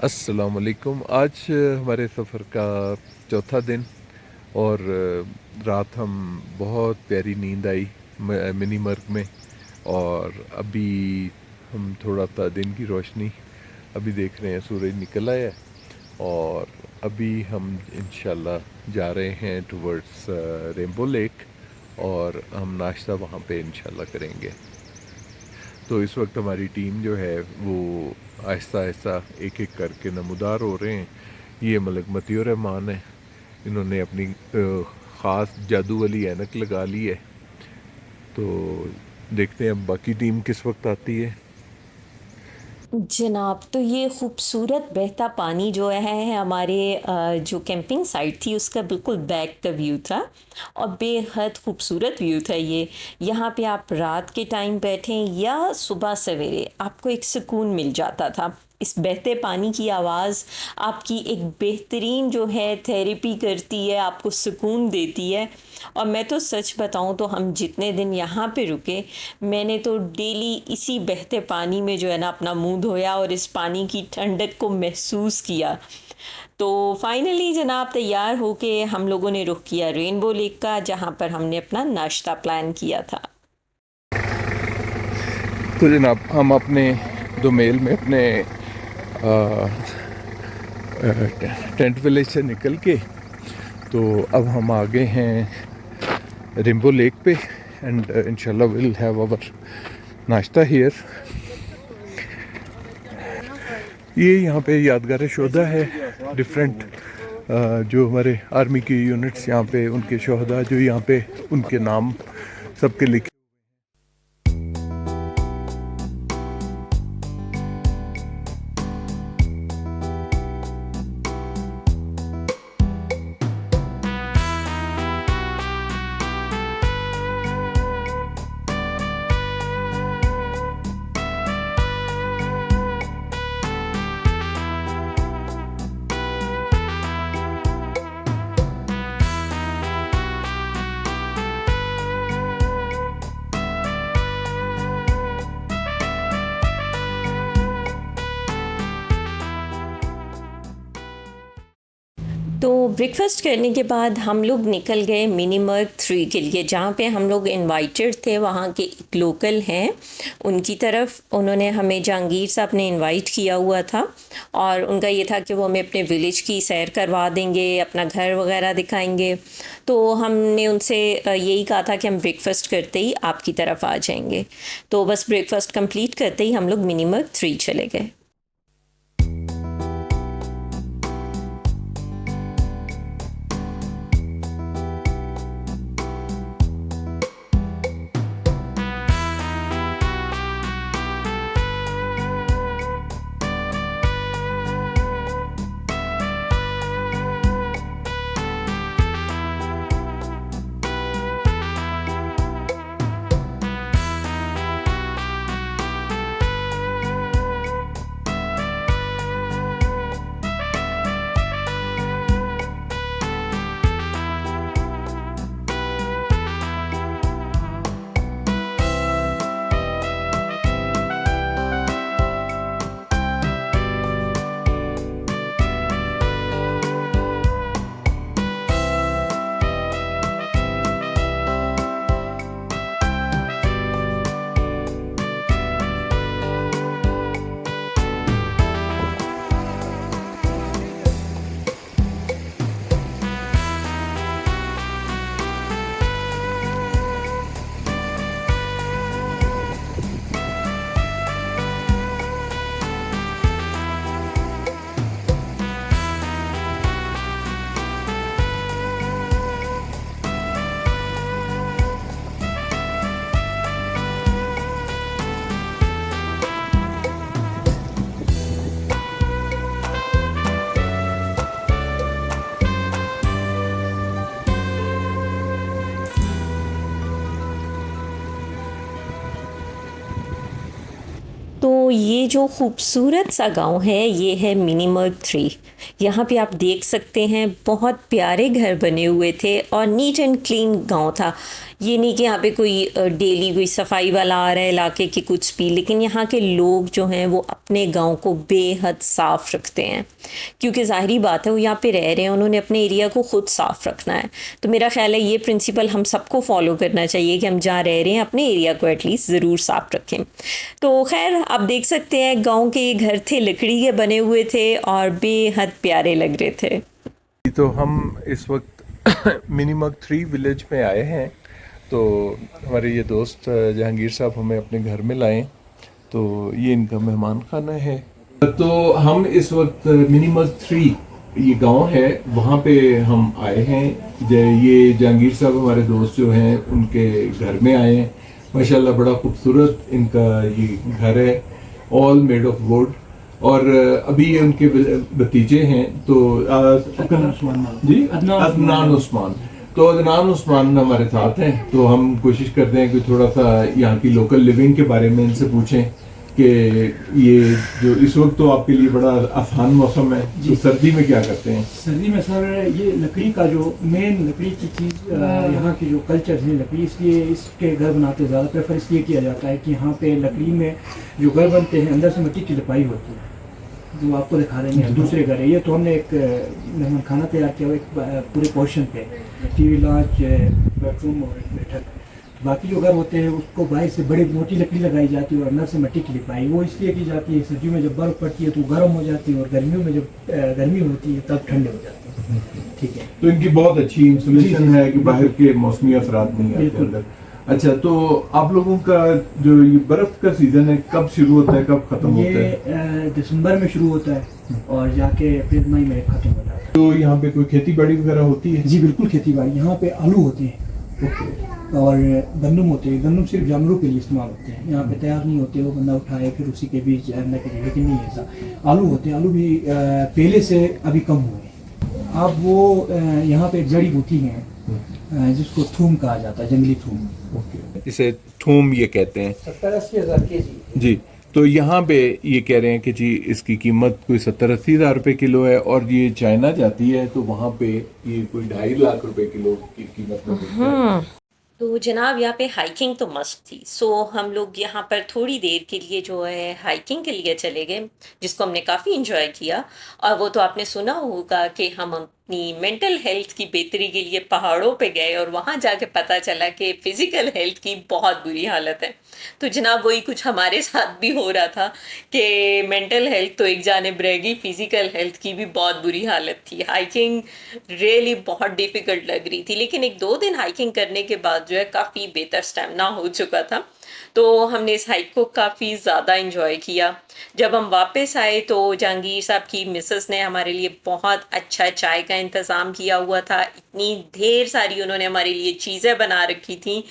अस्सलाम वालेकुम। आज हमारे सफ़र का चौथा दिन और रात हम बहुत प्यारी नींद आई मिनी मर्ग में। और अभी हम थोड़ा सा दिन की रोशनी अभी देख रहे हैं, सूरज निकल आया है और अभी हम इंशाल्लाह जा रहे हैं टुवर्ड्स रेनबो लेक और हम नाश्ता वहाँ पे इंशाल्लाह करेंगे। तो इस वक्त हमारी टीम जो है वो आहिस्ता आहिस्ता एक एक करके नमूदार हो रहे हैं। ये मलिक मतीउर रहमान है, इन्होंने अपनी ख़ास जादू वाली ऐनक लगा ली है। तो देखते हैं अब बाकी टीम किस वक्त आती है। जनाब, तो ये खूबसूरत बहता पानी जो है हमारे जो कैंपिंग साइट थी उसका बिल्कुल बैक का व्यू था और बेहद खूबसूरत व्यू था ये। यहाँ पे आप रात के टाइम बैठें या सुबह सवेरे आपको एक सुकून मिल जाता था। इस बहते पानी की आवाज़ आपकी एक बेहतरीन जो है थेरेपी करती है, आपको सुकून देती है। और मैं तो सच बताऊं तो हम जितने दिन यहाँ पे रुके, मैंने तो डेली इसी बहते पानी में जो है ना अपना मुंह धोया और इस पानी की ठंडक को महसूस किया। तो फाइनली जनाब तैयार होके हम लोगों ने रुख किया रेनबो लेक का, जहाँ पर हमने अपना नाश्ता प्लान किया था। तो जनाब हम अपने दोमेल में अपने टेंट विलेज से निकल के तो अब हम आ गए हैं रेनबो लेक पे एंड इंशाल्लाह विल हैव आवर नाश्ता हियर। ये यहाँ पे यादगार शोधा है, डिफरेंट जो हमारे आर्मी की यूनिट्स यहाँ पे उनके शोहदा जो यहाँ पे उनके नाम सबके लिखे। तो ब्रेकफास्ट करने के बाद हम लोग निकल गए मिनी मर्ग 3 के लिए, जहाँ पे हम लोग इनवाइटेड थे। वहाँ के एक लोकल हैं, उनकी तरफ उन्होंने हमें जहांगीर साहब ने इनवाइट किया हुआ था और उनका ये था कि वो हमें अपने विलेज की सैर करवा देंगे, अपना घर वगैरह दिखाएंगे। तो हमने उनसे यही कहा था कि हम ब्रेकफास्ट करते ही आपकी तरफ आ जाएंगे। तो बस ब्रेकफास्ट कंप्लीट करते ही हम लोग मिनी मर्ग 3 चले गए। तो ये जो खूबसूरत सा गांव है ये है मिनीमर्ग 3। यहाँ पे आप देख सकते हैं बहुत प्यारे घर बने हुए थे और नीट एंड क्लीन गांव था। ये नहीं कि यहाँ पे कोई डेली कोई सफाई वाला आ रहा है इलाके की कुछ भी, लेकिन यहाँ के लोग जो हैं वो अपने गांव को बेहद साफ़ रखते हैं, क्योंकि ज़ाहिरी बात है वो यहाँ पे रह रहे हैं, उन्होंने अपने एरिया को ख़ुद साफ़ रखना है। तो मेरा ख्याल है ये प्रिंसिपल हम सबको फॉलो करना चाहिए कि हम जहाँ रह रहे हैं अपने एरिया को एटलीस्ट ज़रूर साफ़ रखें। तो खैर आप देख सकते हैं गांव के ये घर थे, लकड़ी के बने हुए थे और बेहद प्यारे लग रहे थे। तो हम इस वक्त मिनीमर्ग 3 विलेज में आए हैं। तो हमारे ये दोस्त जहांगीर साहब हमें अपने घर में लाए, तो ये इनका मेहमान खाना है। तो हम इस वक्त मिनीमर्ग 3 ये गांव है वहाँ पे हम आए हैं। ये जहांगीर साहब हमारे दोस्त जो हैं उनके घर में आए हैं। माशाल्लाह बड़ा खूबसूरत इनका ये घर है, ऑल मेड ऑफ वुड। और अभी ये उनके भतीजे हैं, तो जी अदनान उस्मान। तो अदनान उस्मान हमारे साथ हैं, तो हम कोशिश करते हैं कि थोड़ा सा यहाँ की लोकल लिविंग के बारे में इनसे पूछें कि ये जो इस वक्त तो आपके लिए बड़ा आसान मौसम है, तो सर्दी में क्या करते हैं? सर्दी में सर ये लकड़ी का जो मेन लकड़ी की चीज़ यहाँ की जो कल्चर है लकड़ी, इसलिए इसके घर बनाते ज़्यादा प्रेफर इसलिए किया जाता है कि यहाँ पे लकड़ी में जो घर बनते हैं अंदर से मिट्टी की लिपाई होती है, जो आपको दिखा रहे हैं दूसरे घर है। ये तो हमने एक मेहमान खाना तैयार किया हुआ एक पूरे पोर्शन पे, टीवी लॉन्च, बेडरूम और एक बैठक। बाकी जो घर होते हैं उसको बाहर से बड़ी मोटी लकड़ी लगाई जाती है और अंदर से मिट्टी की लिपाई वो इसलिए की जाती है, सर्दियों में जब बर्फ़ पड़ती है तो गर्म हो जाती है और गर्मियों में जब गर्मी होती है तब ठंडे हो जाते हैं। ठीक है, तो इनकी बहुत अच्छी इंसुलेशन है कि बाहर के मौसमी असरात नहीं आते अंदर। अच्छा, तो आप लोगों का जो ये बर्फ का सीजन है कब शुरू होता है, कब खत्म होता है? ये दिसंबर में शुरू होता है और जाके अप्रैल मई में खत्म हो जाता है। तो यहाँ पे कोई खेती बाड़ी वगैरह होती है? जी बिल्कुल, खेती बाड़ी यहाँ पे आलू होते हैं और गंदम होते हैं। गंदम सिर्फ जानवरों के लिए इस्तेमाल होते हैं, यहाँ पे तैयार नहीं होते, वो बंदा उठाए फिर उसी के बीज जानने के लिए, लेकिन नहीं ऐसा। आलू होते हैं, आलू भी पहले से अभी कम हुए हैं। अब वो यहाँ पे एक जड़ी बूटी है जिसको थूम कहा जाता है, जंगली थूम। इसे थूम ये कहते हैं। 70-80 हज़ार केजी जी। तो यहाँ पे ये कह रहे हैं कि जी इसकी कीमत कोई 70-80 हज़ार रुपये किलो है, और ये चाइना जाती है तो वहाँ पे ये कोई 2.5 लाख रुपए किलो की कीमत में बिकता है। तो जनाब यहाँ पे हाइकिंग तो मस्त थी। सो हम लोग यहाँ पर थोड़ी देर के लिए जो है हाइकिंग के लिए चले गए, जिसको हमने काफ़ी इन्जॉय किया। और वो तो आपने सुना होगा कि हम अपनी मेंटल हेल्थ की बेहतरी के लिए पहाड़ों पे गए और वहाँ जाके पता चला कि फिज़िकल हेल्थ की बहुत बुरी हालत है। तो जनाब वही कुछ हमारे साथ भी हो रहा था कि मेंटल हेल्थ तो एक जानिब रहेगी, फिज़िकल हेल्थ की भी बहुत बुरी हालत थी। हाइकिंग रियली बहुत डिफ़िकल्ट लग रही थी, लेकिन 1-2 दिन हाइकिंग करने के बाद जो है काफ़ी बेहतर स्टेमिना हो चुका था। तो हमने इस हाइक को काफ़ी ज़्यादा इंजॉय किया। जब हम वापस आए तो जहांगीर साहब की मिसेस ने हमारे लिए बहुत अच्छा चाय का इंतज़ाम किया हुआ था। इतनी ढेर सारी उन्होंने हमारे लिए चीज़ें बना रखी थी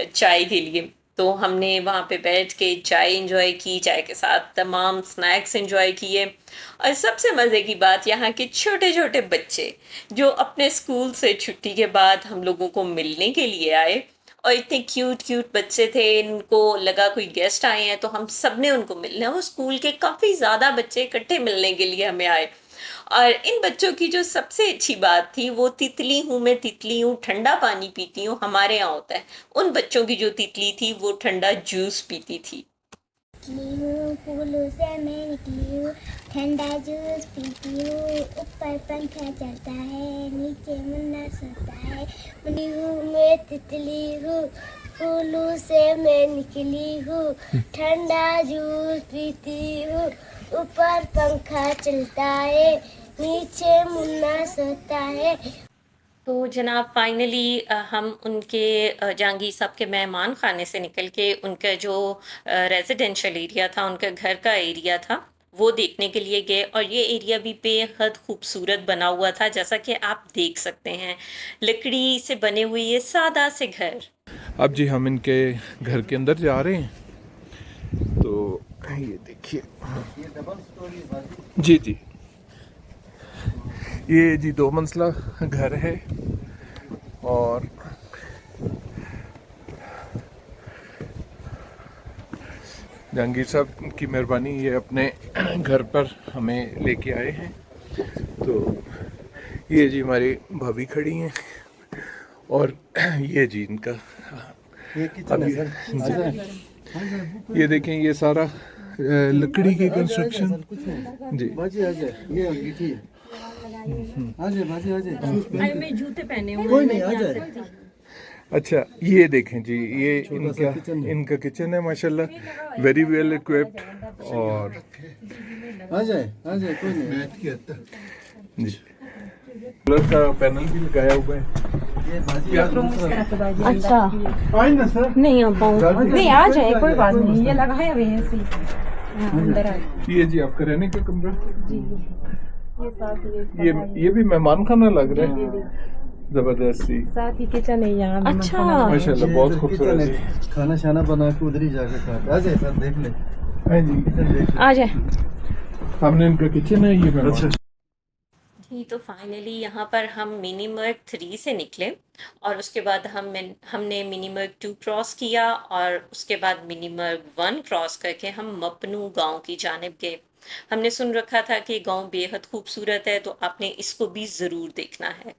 चाय के लिए। तो हमने वहाँ पे बैठ के चाय इंजॉय की, चाय के साथ तमाम स्नैक्स इंजॉय किए। और सबसे मज़े की बात, यहाँ के छोटे छोटे बच्चे जो अपने स्कूल से छुट्टी के बाद हम लोगों को मिलने के लिए आए, और इतने क्यूट क्यूट बच्चे थे, इनको लगा कोई गेस्ट आए हैं तो हम सब ने उनको मिलना है। वो स्कूल के काफ़ी ज़्यादा बच्चे इकट्ठे मिलने के लिए हमें आए। और इन बच्चों की जो सबसे अच्छी बात थी वो तितली हूँ मैं तितली हूँ ठंडा पानी पीती हूँ हमारे यहाँ होता है। उन बच्चों की जो तितली थी वो ठंडा जूस पीती थी। निकली हूँ फूलों से मैं निकली हूँ, ठंडा जूस पीती हूँ, ऊपर पंखा चलता है नीचे मुन्ना सोता है। मुन्नी हूँ मैं तितली हूँ, फूलों से मैं निकली हूँ, ठंडा जूस पीती हूँ, ऊपर पंखा चलता है नीचे मुन्ना सोता है। तो जनाब फाइनली हम उनके जहांगीर साहब के मेहमान खाने से निकल के उनका जो रेजिडेंशियल एरिया था, उनका घर का एरिया था, वो देखने के लिए गए। और ये एरिया भी बेहद खूबसूरत बना हुआ था, जैसा कि आप देख सकते हैं लकड़ी से बने हुए ये सादा से घर। अब जी हम इनके घर के अंदर जा रहे हैं, तो ये देखिए जी जी, ये जी 2 मंजिला घर है। और जहांगीर साहब की मेहरबानी, ये अपने घर पर हमें लेके आए हैं। तो ये जी हमारी भाभी खड़ी हैं और ये जी इनका ये देखें, ये सारा लकड़ी की कंस्ट्रक्शन जी। ये अंगीठी है। मैं जूते पहने हुए कोई नहीं, आ जाए। अच्छा, ये देखें जी, ये इनका किचन है माशाल्लाह, वेरी वेल इक्विप्ड। और आ जाए कोई नहीं। जी सोलर का पैनल भी लगाया हुआ है। अच्छा आए ना सर। नहीं आ पाऊँ, नहीं आ जाए कोई बात नहीं, ये लगाया हुए हैं ऐसे अंदर आ ये जी आपका रहने का कमरा, जी। ये साथ ये भी मेहमान खाना लग रहा है, जबरदस्ती। साथ ही किचन है यहाँ। अच्छा माशाल्लाह बहुत खूबसूरत है। खाना शाना बना के उधर ही जाके खाते। आ जाए सर, देख ले। हाँ जी, आ जाए। सामने इनका किचन है, ये मेहमान। जी, तो फाइनली यहाँ पर हम मिनीमर्ग 3 से निकले और उसके बाद हमने मिनीमर्ग 2 क्रॉस किया और उसके बाद मिनीमर्ग 1 क्रॉस करके हम मपनू गांव की जानिब गए। हमने सुन रखा था कि गांव बेहद खूबसूरत है, तो आपने इसको भी ज़रूर देखना है।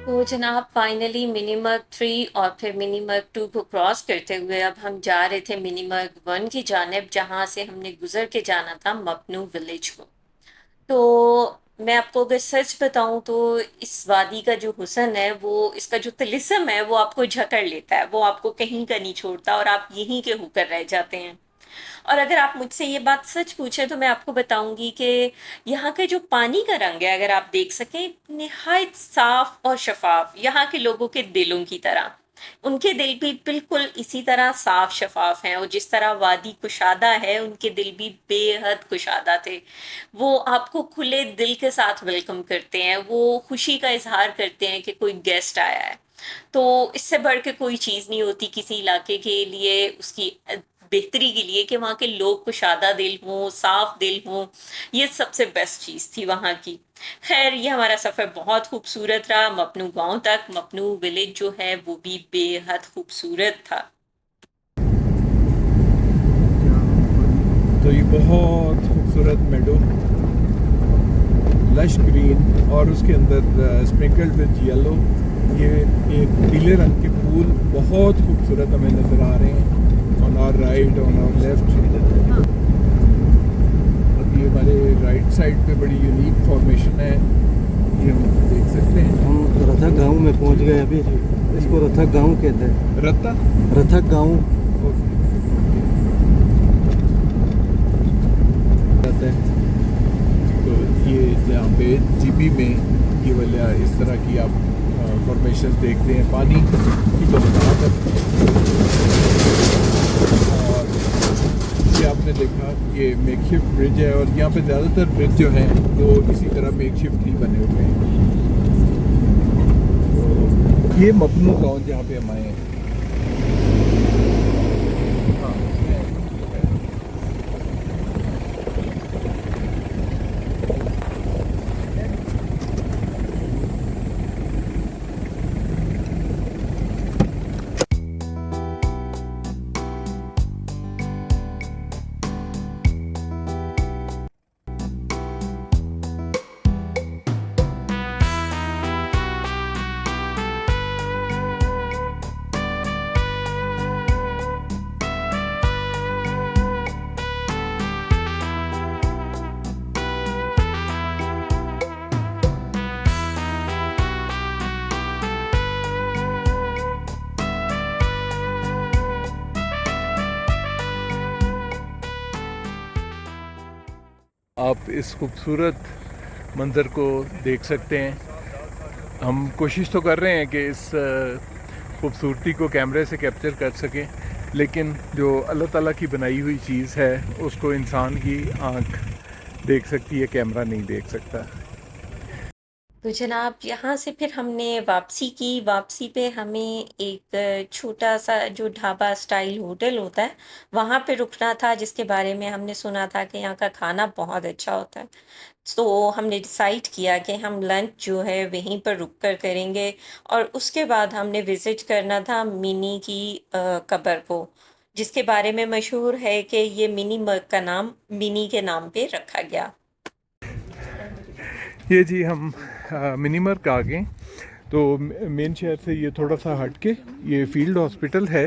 तो जनाब फाइनली मिनीमर्ग 3 और फिर मिनीमर्ग 2 को क्रॉस करते हुए अब हम जा रहे थे मिनीमर्ग 1 की जानिब, जहाँ से हमने गुजर के जाना था मपनू विलेज को। तो मैं आपको अगर सच बताऊं तो इस वादी का जो हुस्न है, वो इसका जो तिलिस्म है वो आपको जकड़ लेता है, वो आपको कहीं का नहीं छोड़ता और आप यहीं के होकर रह जाते हैं। और अगर आप मुझसे ये बात सच पूछे तो मैं आपको बताऊंगी कि यहाँ के जो पानी का रंग है, अगर आप देख सकें, निहायत साफ और शफाफ, यहाँ के लोगों के दिलों की तरह। उनके दिल भी बिल्कुल इसी तरह साफ शफाफ हैं और जिस तरह वादी कुशादा है, उनके दिल भी बेहद कुशादा थे। वो आपको खुले दिल के साथ वेलकम करते हैं, वो खुशी का इजहार करते हैं कि कोई गेस्ट आया है। तो इससे बढ़ के कोई चीज़ नहीं होती किसी इलाके के लिए, उसकी बेहतरी के लिए, कि वहाँ के लोग कुशादा दिल हों, साफ दिल हों। ये सबसे बेस्ट चीज़ थी वहाँ की। खैर, ये हमारा सफ़र बहुत खूबसूरत रहा मपनू गांव तक। मपनू विलेज जो है वो भी बेहद खूबसूरत था। तो ये बहुत खूबसूरत मेडो, लश ग्रीन, और उसके अंदर स्प्रिंकल्ड विद येलो, ये एक पीले रंग के फूल बहुत खूबसूरत हमें नज़र आ रहे हैं। On our right, on our left. अब ये हमारे राइट साइड पे बड़ी यूनिक फॉर्मेशन है, ये हम देख सकते हैं। हम रथक गांव में पहुंच गए अभी। इसको रथक गांव कहते हैं। रथक गांव जाता है। तो ये यहाँ पे जीबी में ये वाला इस तरह की आप फॉर्मेशन देखते हैं, पानी की बरसात है। और ये आपने देखा ये मेकशिफ्ट ब्रिज है और यहाँ पे ज़्यादातर ब्रिज जो हैं वो इसी तरह मेकशिफ्ट ही बने हुए हैं। तो ये मबनू गाँव जहाँ पे हम आए हैं। हाँ, आप इस खूबसूरत मंज़र को देख सकते हैं। हम कोशिश तो कर रहे हैं कि इस खूबसूरती को कैमरे से कैप्चर कर सकें, लेकिन जो अल्लाह ताला की बनाई हुई चीज़ है उसको इंसान की आँख देख सकती है, कैमरा नहीं देख सकता। तो जनाब यहाँ से फिर हमने वापसी की। वापसी पे हमें एक छोटा सा जो ढाबा स्टाइल होटल होता है वहाँ पे रुकना था, जिसके बारे में हमने सुना था कि यहाँ का खाना बहुत अच्छा होता है। तो हमने डिसाइड किया कि हम लंच जो है वहीं पर रुक कर करेंगे और उसके बाद हमने विज़िट करना था मिनी की कब्र को, जिसके बारे में मशहूर है कि ये मिनी मर्ग का नाम मिनी के नाम पे रखा गया। ये जी हम मिनीमर्ग आ गए। तो मेन शहर से ये थोड़ा सा हट के ये फील्ड हॉस्पिटल है।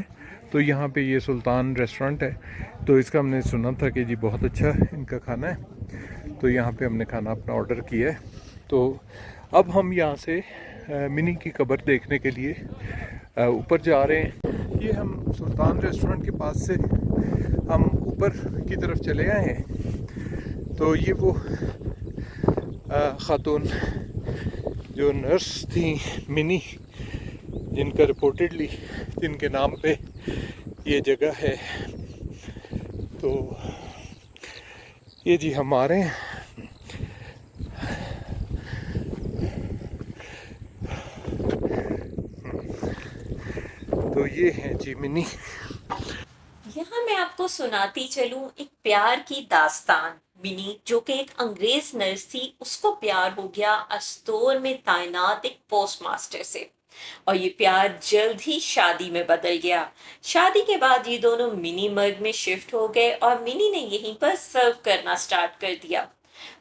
तो यहाँ पे ये सुल्तान रेस्टोरेंट है। तो इसका हमने सुना था कि जी बहुत अच्छा इनका खाना है। तो यहाँ पे हमने खाना अपना ऑर्डर किया है। तो अब हम यहाँ से मिनी की कब्र देखने के लिए ऊपर जा रहे हैं। ये हम सुल्तान रेस्टोरेंट के पास से हम ऊपर की तरफ चले आए हैं। तो ये वो ख़ातून जो नर्स थी मिनी, जिनका रिपोर्टेडली जिनके नाम पे ये जगह है। तो ये जी हम आ रहे हैं। तो ये है जी मिनी। यहाँ मैं आपको सुनाती चलूं एक प्यार की दास्तान। मिनी जो कि एक अंग्रेज नर्स थी, उसको प्यार हो गया अस्तोर में तैनात एक पोस्टमास्टर से और ये प्यार जल्द ही शादी में बदल गया। शादी के बाद ये दोनों मिनी मर्ग में शिफ्ट हो गए और मिनी ने यहीं पर सर्व करना स्टार्ट कर दिया।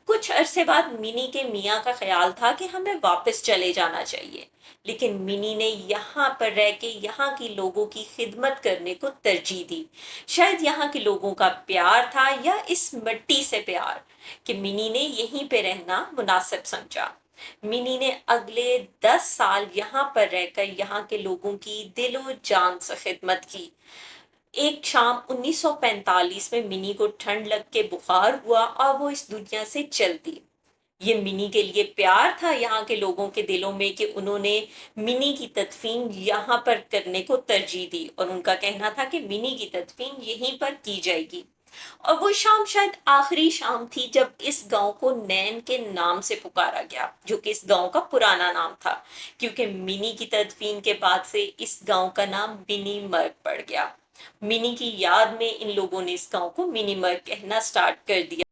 कुछ अरसे बाद मिनी के मियाँ का ख्याल था कि हमें वापस चले जाना चाहिए, लेकिन मिनी ने यहाँ पर रह के यहाँ के लोगों की खिदमत करने को तरजीह दी। शायद यहाँ के लोगों का प्यार था या इस मिट्टी से प्यार कि मिनी ने यहीं पे रहना मुनासिब समझा। मिनी ने अगले 10 साल यहाँ पर रहकर यहाँ के लोगों की दिलो जान से खिदमत की। एक शाम 1945 में मिनी को ठंड लग के बुखार हुआ और वो इस दुनिया से चल दी। ये मिनी के लिए प्यार था यहाँ के लोगों के दिलों में कि उन्होंने मिनी की तदफीन यहाँ पर करने को तरजीह दी और उनका कहना था कि मिनी की तदफीन यहीं पर की जाएगी। और वो शाम शायद आखिरी शाम थी जब इस गांव को नैन के नाम से पुकारा गया, जो कि इस गांव का पुराना नाम था, क्योंकि मिनी की तदफीन के बाद से इस गांव का नाम मिनी मर्ग पड़ गया। मिनी की याद में इन लोगों ने इस गांव को मिनी मर्ग कहना स्टार्ट कर दिया।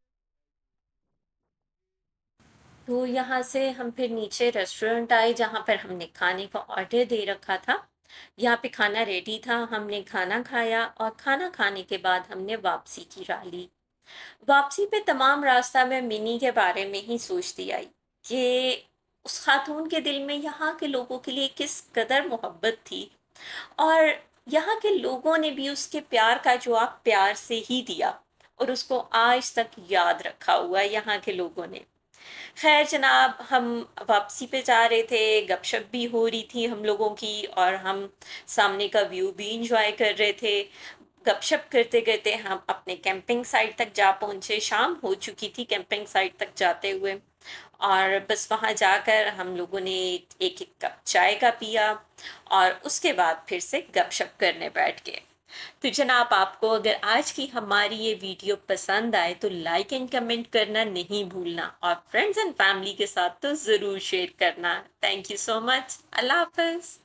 तो यहाँ से हम फिर नीचे रेस्टोरेंट आए जहाँ पर हमने खाने का ऑर्डर दे रखा था। यहाँ पे खाना रेडी था, हमने खाना खाया और खाना खाने के बाद हमने वापसी की राह ली। वापसी पे तमाम रास्ता में मिनी के बारे में ही सोचती आई कि उस खातून के दिल में यहाँ के लोगों के लिए किस कदर मोहब्बत थी और यहाँ के लोगों ने भी उसके प्यार का जवाब प्यार से ही दिया और उसको आज तक याद रखा हुआ है यहाँ के लोगों ने। खैर जनाब, हम वापसी पे जा रहे थे, गपशप भी हो रही थी हम लोगों की और हम सामने का व्यू भी इंजॉय कर रहे थे। गपशप करते करते हम अपने कैंपिंग साइट तक जा पहुँचे। शाम हो चुकी थी कैंपिंग साइट तक जाते हुए और बस वहाँ जाकर हम लोगों ने एक एक कप चाय का पिया और उसके बाद फिर से गपशप करने बैठ गए। तो जनाब, आपको अगर आज की हमारी ये वीडियो पसंद आए तो लाइक एंड कमेंट करना नहीं भूलना, और फ्रेंड्स एंड फैमिली के साथ तो ज़रूर शेयर करना। Thank you so much. अल्लाह हाफ़िज़।